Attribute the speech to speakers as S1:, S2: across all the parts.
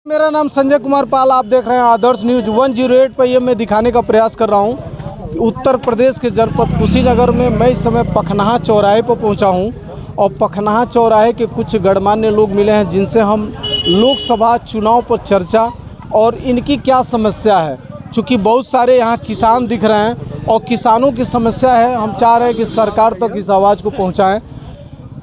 S1: मेरा नाम संजय कुमार पाल, आप देख रहे हैं आदर्श न्यूज 108 पर। ये मैं दिखाने का प्रयास कर रहा हूँ कि उत्तर प्रदेश के जनपद कुशीनगर में मैं इस समय पखनाहा चौराहे पर पहुँचा हूँ और पखनाहा चौराहे के कुछ गणमान्य लोग मिले हैं जिनसे हम लोकसभा चुनाव पर चर्चा और इनकी क्या समस्या है। चूँकि बहुत सारे यहाँ किसान दिख रहे हैं और किसानों की समस्या है, हम चाह रहे हैं कि सरकार तक इस आवाज़ को पहुँचाएँ।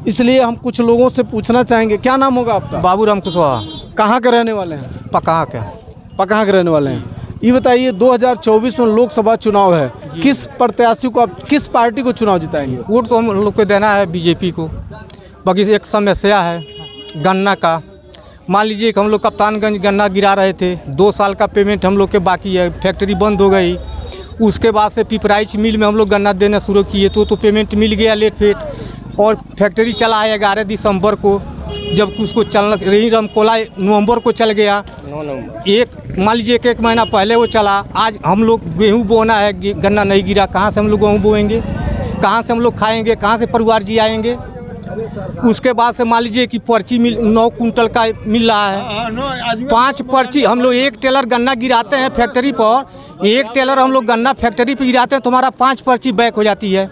S1: इसलिए हम कुछ लोगों से पूछना चाहेंगे, क्या नाम होगा आपका?
S2: बाबूराम कुशवाहा।
S1: कहाँ के रहने वाले हैं?
S2: पकहा
S1: के रहने वाले हैं। ये बताइए 2024 में लोकसभा चुनाव है, किस प्रत्याशी को आप, किस पार्टी को चुनाव जिताएंगे?
S2: वोट तो हम लोग को देना है बीजेपी को। बाकी एक समस्या है गन्ना का। मान लीजिए कि हम लोग कप्तानगंज गन्ना गिरा रहे थे, 2 साल का पेमेंट हम लोग के बाकी है, फैक्ट्री बंद हो गई। उसके बाद से पिपराइच मिल में हम लोग गन्ना देना शुरू किए तो पेमेंट मिल गया लेट फेट, और फैक्ट्री चला है 11 दिसंबर को, जब उसको चलना रही रमकोला नवंबर को चल गया। मान लीजिए एक महीना पहले वो चला। आज हम लोग गेहूँ बोना है, गन्ना नहीं गिरा, कहाँ से हम लोग गेहूँ बोएंगे, कहाँ से हम लोग खाएंगे, कहाँ से परिवार जी आएंगे। उसके बाद से मान लीजिए कि पर्ची 9 कुंटल का मिल रहा है, 5 पर्ची। हम लोग 1 टेलर गन्ना गिराते हैं फैक्ट्री पर, 1 टेलर हम लोग गन्ना फैक्ट्री पर गिराते हैं तो हमारा 5 पर्ची बैक हो जाती है।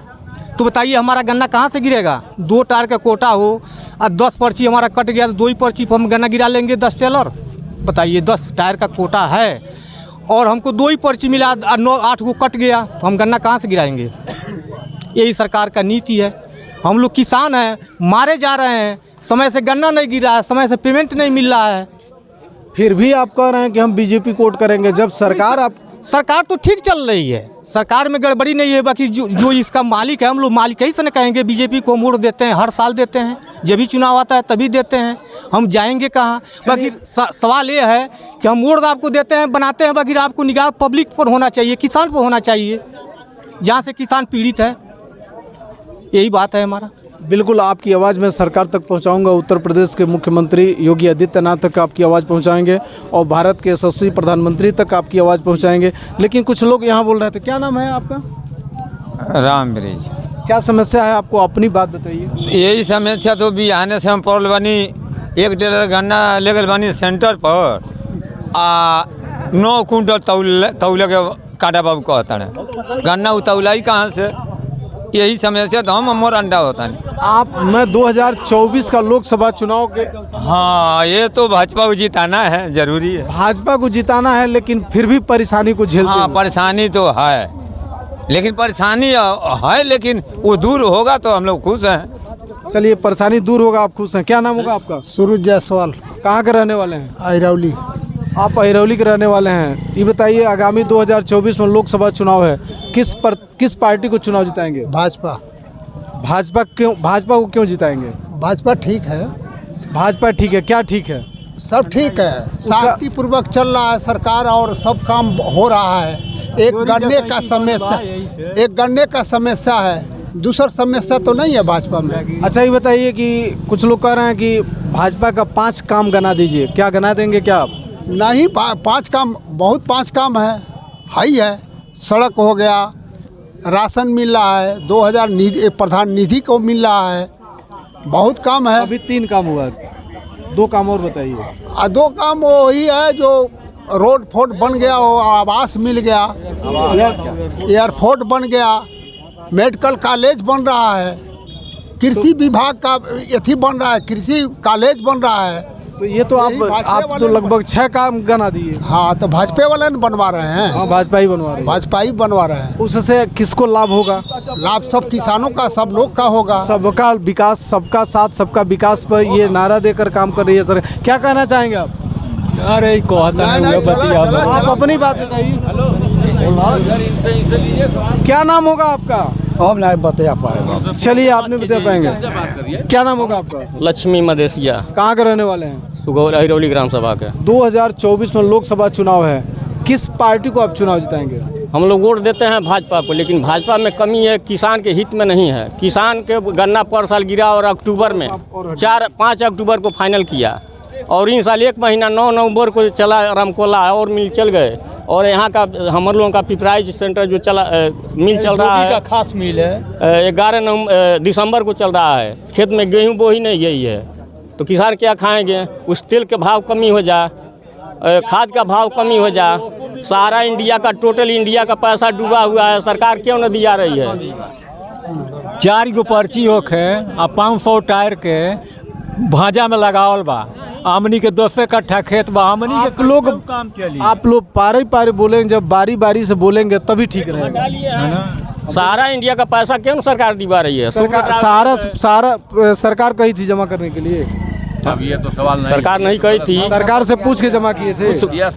S2: तो बताइए हमारा गन्ना कहाँ से गिरेगा? 2 टायर का कोटा हो और 10 पर्ची हमारा कट गया तो 2 ही पर्ची पर हम गन्ना गिरा लेंगे 10 टेलर। बताइए 10 टायर का कोटा है और हमको 2 ही पर्ची मिला, 9-8 को कट गया तो हम गन्ना कहाँ से गिराएंगे? यही सरकार का नीति है। हम लोग किसान हैं, मारे जा रहे हैं, समय से गन्ना नहीं गिरा है, समय से पेमेंट नहीं मिल रहा है।
S1: फिर भी आप कह रहे हैं कि हम बीजेपी को वोट करेंगे, जब
S2: सरकार तो ठीक चल रही है, सरकार में गड़बड़ी नहीं है। बाकी जो इसका मालिक है, हम लोग मालिक ही से न कहेंगे। बीजेपी को वोट देते हैं, हर साल देते हैं, जब भी चुनाव आता है तभी देते हैं, हम जाएंगे कहाँ? बाकी सवाल ये है कि हम वोट आपको देते हैं, बनाते हैं, बाकी आपको निगाह पब्लिक पर होना चाहिए, किसान पर होना चाहिए, जहाँ से किसान पीड़ित है। यही बात है हमारा।
S1: बिल्कुल आपकी आवाज़ मैं सरकार तक पहुंचाऊंगा। उत्तर प्रदेश के मुख्यमंत्री योगी आदित्यनाथ तक आपकी आवाज़ पहुंचाएंगे और भारत के यशस्वी प्रधानमंत्री तक आपकी आवाज़ पहुंचाएंगे। लेकिन कुछ लोग यहाँ बोल रहे थे, क्या नाम है आपका?
S3: राम ब्रिज।
S1: क्या समस्या है आपको, अपनी बात बताइए।
S3: यही समस्या तो बिहाने से हम पड़ल बनी, 1 टेलर गन्ना ले गए बनी सेंटर पर 9 कुंटल तौले के काटा बाबू कहता है, गन्ना उतौलाई कहाँ से? यही समस्या तो हम मोर अंडा होता है।
S1: मैं 2024 का लोकसभा चुनाव के,
S3: हाँ ये तो भाजपा को जिताना है, जरूरी है।
S1: भाजपा को जिताना है, लेकिन फिर भी परेशानी को झेलते हैं।
S3: परेशानी तो है, लेकिन परेशानी है, लेकिन वो दूर होगा तो हम लोग खुश हैं।
S1: चलिए, परेशानी दूर होगा, आप खुश हैं। क्या नाम होगा आपका?
S4: सूरज जायसवाल।
S1: कहाँ के रहने वाले हैं?
S4: अहिरौली।
S1: आप अहिरौली के रहने वाले हैं। ये बताइए आगामी 2024 में लोकसभा चुनाव है, किस पार्टी को चुनाव जिताएंगे?
S4: भाजपा।
S1: भाजपा को क्यों जिताएंगे?
S4: भाजपा ठीक है।
S1: भाजपा ठीक है, क्या ठीक है?
S4: सब ठीक है, शांतिपूर्वक चल रहा है सरकार और सब काम हो रहा है। एक गन्ने का समस्या है, दूसरा समस्या तो नहीं है भाजपा में।
S1: अच्छा, ये बताइए कि कुछ लोग कह रहे हैं कि भाजपा का 5 काम गना दीजिए, क्या गना देंगे क्या आप?
S4: नहीं, 5 काम बहुत 5 काम है ही है। सड़क हो गया, राशन मिल रहा है, 2000 निधि प्रधान निधि को मिल रहा है, बहुत काम है।
S1: अभी 3 काम हुआ, 2 काम और बताइए।
S4: 2 काम वही है जो रोड फोर्ट बन गया, वो आवास मिल गया, एयरपोर्ट बन गया, मेडिकल कॉलेज बन रहा है, कृषि विभाग का एथी बन रहा है, कृषि कॉलेज बन रहा है।
S1: तो ये तो आप तो लगभग 6 काम गना दिए।
S4: हाँ, तो भाजपा वाले ने बनवा रहे हैं।
S1: हाँ, भाजपा ही बनवा रहे हैं।
S4: भाजपा ही बनवा रहे हैं।
S1: उससे किसको लाभ होगा?
S4: लाभ सब किसानों का, सब लोग का होगा।
S1: सबका विकास, सबका साथ, सबका विकास पर ये नारा देकर काम कर रही है सर। क्या कहना चाहेंगे आप?
S5: अरे
S1: आप अपनी बात बताइए। क्या नाम होगा आपका?
S5: हम नहीं बता पाएगा।
S1: चलिए, आप नहीं बता पाएंगे। क्या नाम होगा आपका?
S6: लक्ष्मी मदेशिया।
S1: कहाँ के रहने वाले हैं?
S6: सुगौल अहिरौली ग्राम सभा के।
S1: 2024 में लोकसभा चुनाव है, किस पार्टी को आप चुनाव जिताएंगे?
S6: हम लोग वोट देते हैं भाजपा को, लेकिन भाजपा में कमी है, किसान के हित में नहीं है। किसान के गन्ना पर साल गिरा और अक्टूबर में 5 अक्टूबर को फाइनल किया, और इन साल 1 महीना 9 नवंबर को चला रामकोला और मिल चल गए। और यहाँ का हम लोगों का पिपराइच सेंटर जो मिल चल रहा है,
S5: खास मिल है,
S6: 11 दिसंबर को चल रहा है। खेत में गेहूँ बो ही नहीं गई है, तो किसान क्या खाएंगे? उस तेल के भाव कमी हो जाए खाद का भाव कमी हो जाए। सारा इंडिया का टोटल इंडिया का पैसा डूबा हुआ है, सरकार क्यों न दिया रही है?
S5: 4 गो पर्ची होखे आ 500 टायर के भाजा में लगावल बा। आमनी के 10 कट्ठा खेत बा, आमनी के
S1: आप लोग
S5: काम चली।
S1: आप लोग पारे पारे बोलेंगे, जब बारी बारी से बोलेंगे तभी ठीक रहेगा।
S5: है ना?
S6: सारा इंडिया का पैसा क्यों सरकार दिवा रही है?
S1: सारा सरकार कही थी जमा करने के लिए,
S7: अब ये तो सवाल नहीं।
S6: सरकार नहीं कही थी,
S1: सरकार से पूछ के जमा किए थे।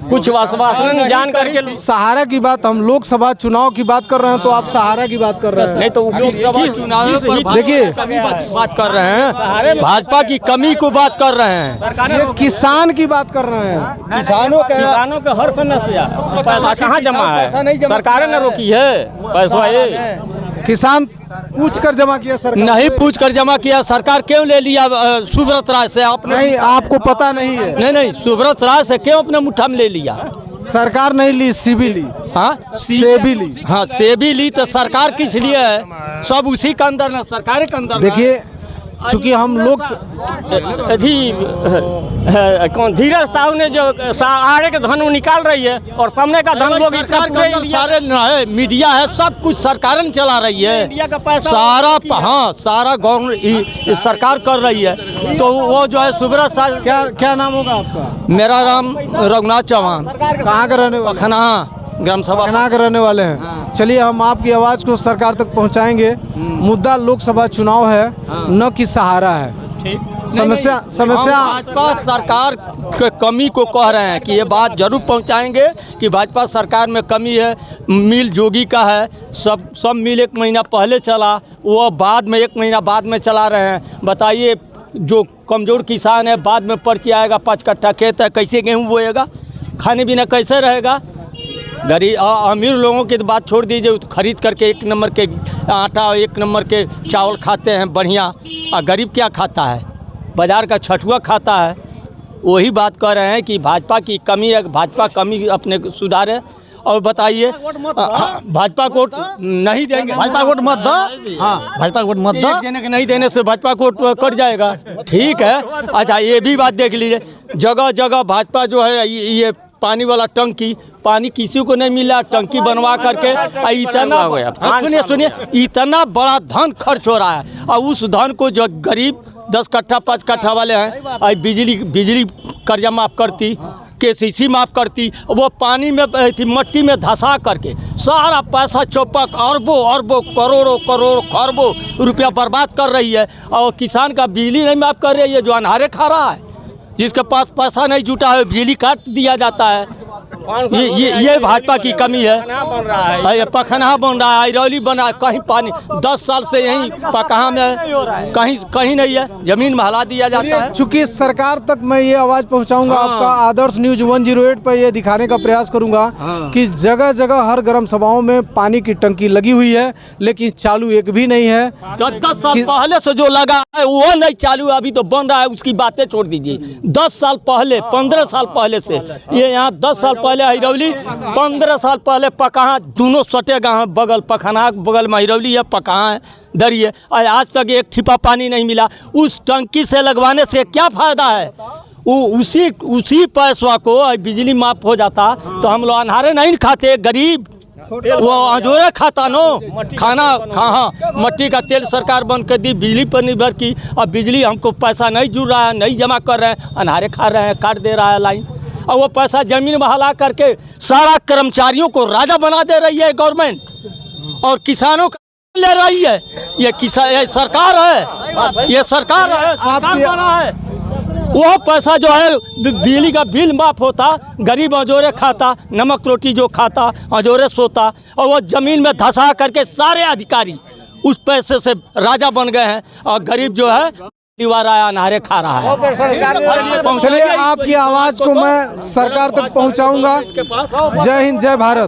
S6: कुछ आश्वासन जान करके।
S1: सहारा की बात, हम लोकसभा चुनाव की बात कर रहे हैं तो आप सहारा की बात कर रहे हैं।
S6: नहीं तो
S1: देखिए,
S3: बात कर रहे हैं, भाजपा की कमी को बात कर रहे हैं।
S1: ये किसान की बात कर रहे हैं।
S6: किसानों के हर समस्या पैसा कहाँ जमा है? सरकार ने रोकी है पैसा। ये
S1: किसान पूछ कर जमा किया सरकार
S3: नहीं पूछ कर जमा किया, सरकार क्यों ले लिया सुब्रत राय से? आपने
S1: नहीं, आपको पता नहीं है।
S3: नहीं सुब्रत राय से क्यों अपने मुट्ठा में ले लिया?
S1: सरकार नहीं ली, सीबी ली।
S3: हाँ
S1: सेबी ली।
S3: हाँ सेबी ली तो सरकार किस लिए है? सब उसी के अंदर ना, सरकार के अंदर।
S1: देखिए, चूंकि हम लोग
S6: कौन धीरज साहू ने जो आड़े के धन निकाल रही है और सामने का धन लोग इतना
S3: सारे है, मीडिया है, सब कुछ सरकार ने चला रही है।
S6: इंडिया का पैसा
S3: सारा हाँ सारा गवर्नमेंट सरकार कर रही है। तो वो जो है सुब्रत साहब।
S1: क्या नाम होगा आपका?
S3: मेरा नाम रघुनाथ चौहान,
S1: कहाँ का रहने वाले?
S3: खना ग्राम सभा
S1: के रहने वाले हैं। चलिए, हम आपकी आवाज़ को सरकार तक पहुंचाएंगे। मुद्दा लोकसभा चुनाव है, न कि सहारा है। समस्या
S3: भाजपा सरकार के कमी को कह रहे हैं कि ये बात जरूर पहुंचाएंगे कि भाजपा सरकार में कमी है। मिल जोगी का है, सब मिल 1 महीना पहले चला, वो बाद में 1 महीना बाद में चला रहे हैं। बताइए, जो कमज़ोर किसान है बाद में पर्ची आएगा, 5 कट्ठा खेत है, कैसे गेहूँ बोएगा? खाने पीने कैसे रहेगा? गरीब अमीर लोगों की तो बात छोड़ दीजिए, तो खरीद करके 1 नंबर के आटा और 1 नंबर के चावल खाते हैं बढ़िया। और गरीब क्या खाता है? बाजार का छठुआ खाता है। वही बात कर रहे हैं कि भाजपा की कमी है, भाजपा कमी अपने सुधारे। और बताइए, भाजपा को नहीं देंगे,
S1: भाजपा वोट मत दो।
S3: हाँ
S1: भाजपा वोट मत दो।
S3: देने के नहीं देने से भाजपा को कट जाएगा। ठीक है, अच्छा ये भी बात देख लीजिए, जगह जगह भाजपा जो है ये पानी वाला टंकी, पानी किसी को नहीं मिला, टंकी बनवा करके इतना सुनिए इतना बड़ा धन खर्च हो रहा है। और उस धन को जो गरीब 10 कट्ठा 5 कट्ठा वाले हैं, बिजली कर्जा माफ़ करती, KCC माफ़ करती, वो पानी में मट्टी में धंसा करके सारा पैसा चौपक अरबों करोड़ों खरबों रुपया बर्बाद कर रही है। और किसान का बिजली नहीं माफ़ कर रही है, जो अनहारे खा रहा है, जिसके पास पैसा नहीं जुटा है बिजली काट दिया जाता है। ये भाजपा की कमी है। ये पखना बन रहा है, इरौली बना है, कहीं पानी 10 साल से यहीं पकहा में कहीं नहीं है, जमीन में हला दिया जाता है।
S1: चूंकि सरकार तक मैं ये आवाज़ पहुंचाऊंगा, आपका आदर्श न्यूज 108 पर ये दिखाने का प्रयास करूंगा कि जगह जगह हर ग्राम सभाओं में पानी की टंकी लगी हुई है, लेकिन चालू एक भी नहीं है।
S3: 10 साल पहले से जो लगा है वो नहीं चालू, अभी तो बन रहा है, उसकी बातें छोड़ दीजिए। 10 साल पहले, 15 साल पहले से ये यहाँ 10 साल पहले हिरौली, 15 साल पहले पकहा, दोनों सटे गाँव बगल, पखना बगल में हिरौली है, पकहा है, दरिए। और आज तक एक ठिपा पानी नहीं मिला। उस टंकी से लगवाने से क्या फ़ायदा है? उसी पैसा को बिजली माफ़ हो जाता तो हम लोग अनहारे नहीं खाते, गरीब वो अंजोरे खाता नो खाना हाँ, मट्टी का तेल सरकार बंद कर दी, बिजली पर निर्भर की। अब बिजली हमको पैसा नहीं जुड़ रहा है, नहीं जमा कर रहे हैं, अनहारे खा रहे हैं, काट दे रहा है लाइन। और वो पैसा ज़मीन में हला करके सारा कर्मचारियों को राजा बना दे रही है गवर्नमेंट, और किसानों का ले रही है। ये सरकार है, ये सरकार है, सरकार बना है। वो पैसा जो है बिजली का बिल माफ़ होता, गरीब अंजोरे खाता, नमक रोटी जो खाता अंजोरे सोता, और वो ज़मीन में धंसा करके सारे अधिकारी उस पैसे से राजा बन गए हैं, और गरीब जो है दीवारा अनारे खा रहा है।
S1: चलिए, आपकी आवाज़ को मैं सरकार तक पहुंचाऊंगा। जय हिंद, जय भारत।